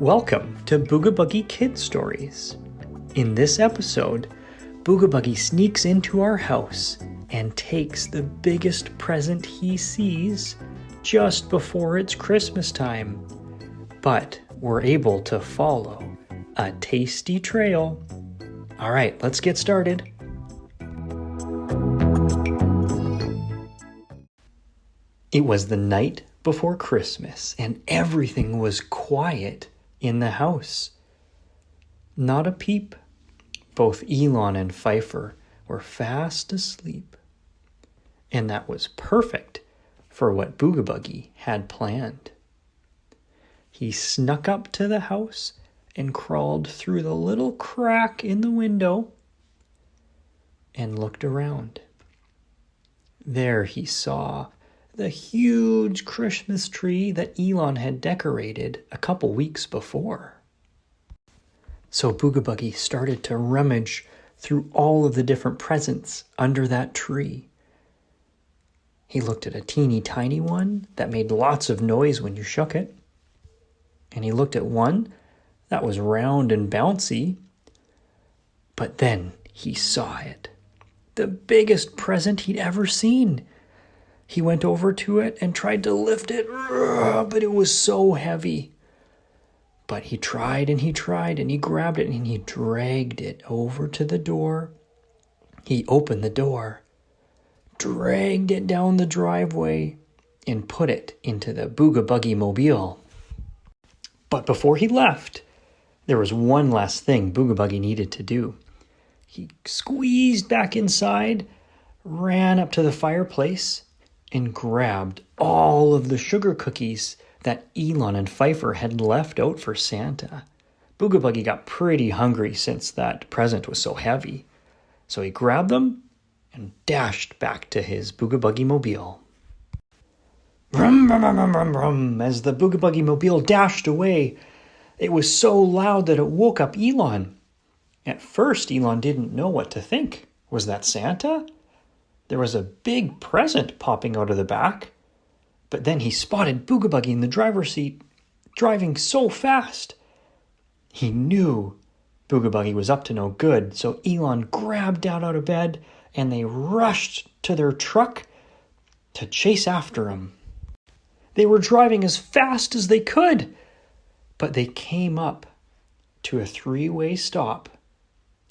Welcome to Booga Buggie Kid Stories. In this episode, Booga Buggie sneaks into our house and takes the biggest present he sees just before it's Christmas time. But we're able to follow a tasty trail. All right, let's get started. It was the night before Christmas, and everything was quiet in the house. Not a peep. Both Elon and Pfeiffer were fast asleep. And that was perfect for what Booga Buggie had planned. He snuck up to the house and crawled through the little crack in the window and looked around. There he saw the huge Christmas tree that Elon had decorated a couple weeks before. So Booga Buggie started to rummage through all of the different presents under that tree. He looked at a teeny tiny one that made lots of noise when you shook it. And he looked at one that was round and bouncy. But then he saw it. The biggest present he'd ever seen. He went over to it and tried to lift it, but it was so heavy. But he tried and he grabbed it and he dragged it over to the door. He opened the door, dragged it down the driveway, and put it into the Booga Buggie mobile. But before he left, there was one last thing Booga Buggie needed to do. He squeezed back inside, ran up to the fireplace, and grabbed all of the sugar cookies that Elon and Pfeiffer had left out for Santa. Booga Buggie got pretty hungry since that present was so heavy. So he grabbed them and dashed back to his Booga Buggie mobile. Brum, brum, brum, brum, brum. As the Booga Buggie mobile dashed away, it was so loud that it woke up Elon. At first, Elon didn't know what to think. Was that Santa? There was a big present popping out of the back. But then he spotted Booga Buggie in the driver's seat, driving so fast. He knew Booga Buggie was up to no good, so Elon grabbed Dad out of bed and they rushed to their truck to chase after him. They were driving as fast as they could, but they came up to a three-way stop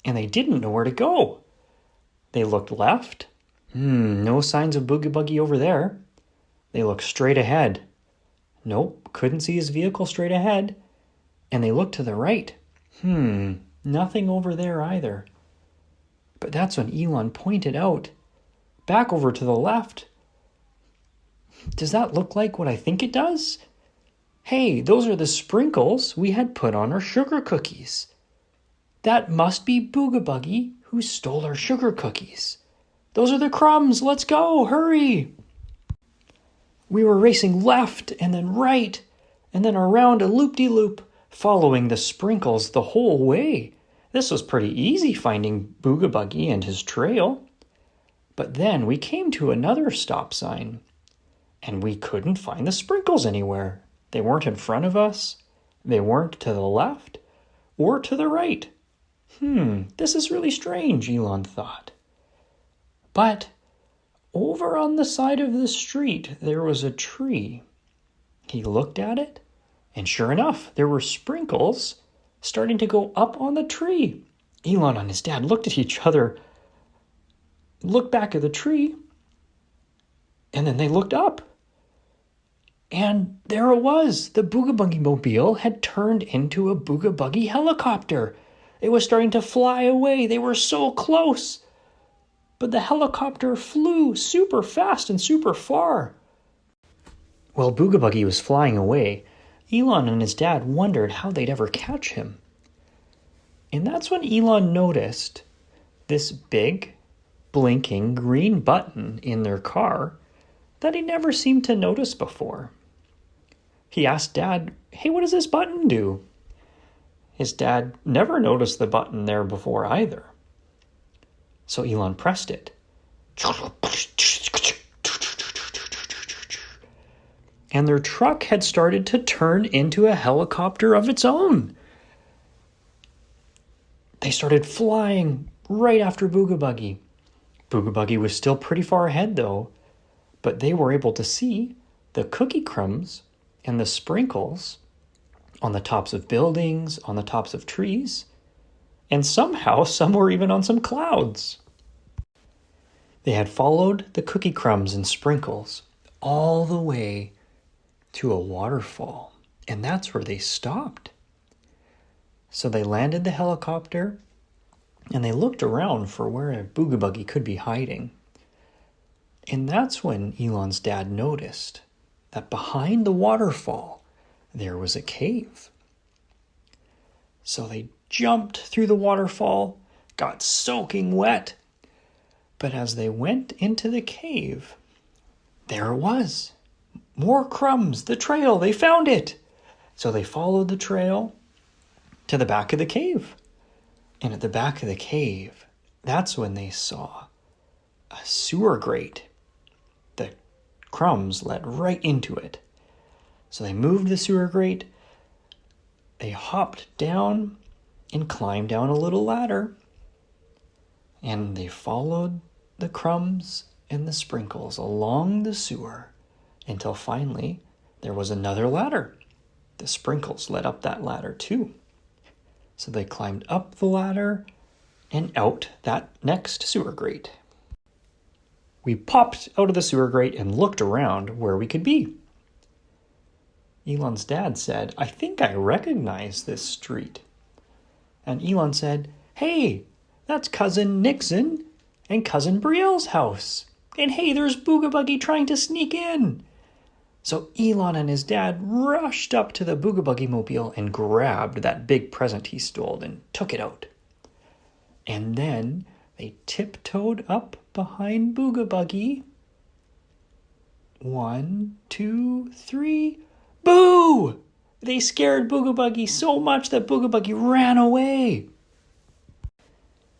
and they didn't know where to go. They looked left. No signs of Booga Buggie over there. They looked straight ahead. Nope, couldn't see his vehicle straight ahead. And they looked to the right. Nothing over there either. But that's when Elon pointed out, back over to the left. Does that look like what I think it does? Hey, those are the sprinkles we had put on our sugar cookies. That must be Booga Buggie who stole our sugar cookies. Those are the crumbs. Let's go. Hurry. We were racing left and then right and then around a loop-de-loop, following the sprinkles the whole way. This was pretty easy finding Booga Buggie and his trail. But then we came to another stop sign and we couldn't find the sprinkles anywhere. They weren't in front of us. They weren't to the left or to the right. This is really strange, Elon thought. But over on the side of the street, there was a tree. He looked at it, and sure enough, there were sprinkles starting to go up on the tree. Elon and his dad looked at each other, looked back at the tree, and then they looked up. And there it was. The Booga Buggie mobile had turned into a Booga Buggie helicopter. It was starting to fly away. They were so close. But the helicopter flew super fast and super far. While Booga Buggie was flying away, Elon and his dad wondered how they'd ever catch him. And that's when Elon noticed this big, blinking green button in their car that he never seemed to notice before. He asked Dad, "Hey, what does this button do?" His dad never noticed the button there before either. So Elon pressed it. and their truck had started to turn into a helicopter of its own. They started flying right after Booga Buggie. Booga Buggie was still pretty far ahead though, but they were able to see the cookie crumbs and the sprinkles on the tops of buildings, on the tops of trees, and somehow some were even on some clouds. They had followed the cookie crumbs and sprinkles all the way to a waterfall, and that's where they stopped. So they landed the helicopter, and they looked around for where a Booga Buggie could be hiding. And that's when Elon's dad noticed that behind the waterfall, there was a cave. So they jumped through the waterfall, got soaking wet, but as they went into the cave, there it was. More crumbs, the trail, they found it. So they followed the trail to the back of the cave. And at the back of the cave, that's when they saw a sewer grate. The crumbs led right into it. So they moved the sewer grate, they hopped down and climbed down a little ladder. And they followed the crumbs and the sprinkles along the sewer until finally there was another ladder. The sprinkles led up that ladder too. So they climbed up the ladder and out that next sewer grate. We popped out of the sewer grate and looked around where we could be. Elon's dad said, "I think I recognize this street." And Elon said, "Hey, that's Cousin Nixon and Cousin Brielle's house. And hey, there's Booga Buggie trying to sneak in." So Elon and his dad rushed up to the Booga Buggie mobile and grabbed that big present he stole and took it out. And then they tiptoed up behind Booga Buggie. 1, 2, 3, boo! They scared Booga Buggie so much that Booga Buggie ran away.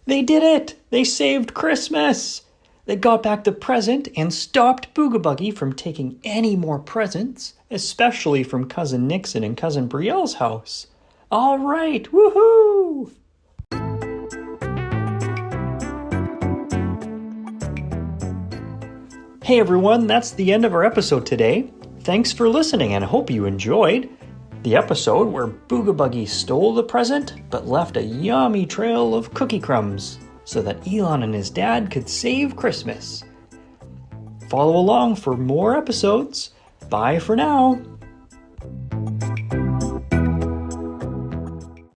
They did it! They saved Christmas! They got back the present and stopped Booga Buggie from taking any more presents, especially from Cousin Nixon and Cousin Brielle's house. All right, woohoo! Hey everyone, that's the end of our episode today. Thanks for listening and I hope you enjoyed the episode where Booga Buggie stole the present but left a yummy trail of cookie crumbs so that Elon and his dad could save Christmas. Follow along for more episodes. Bye for now.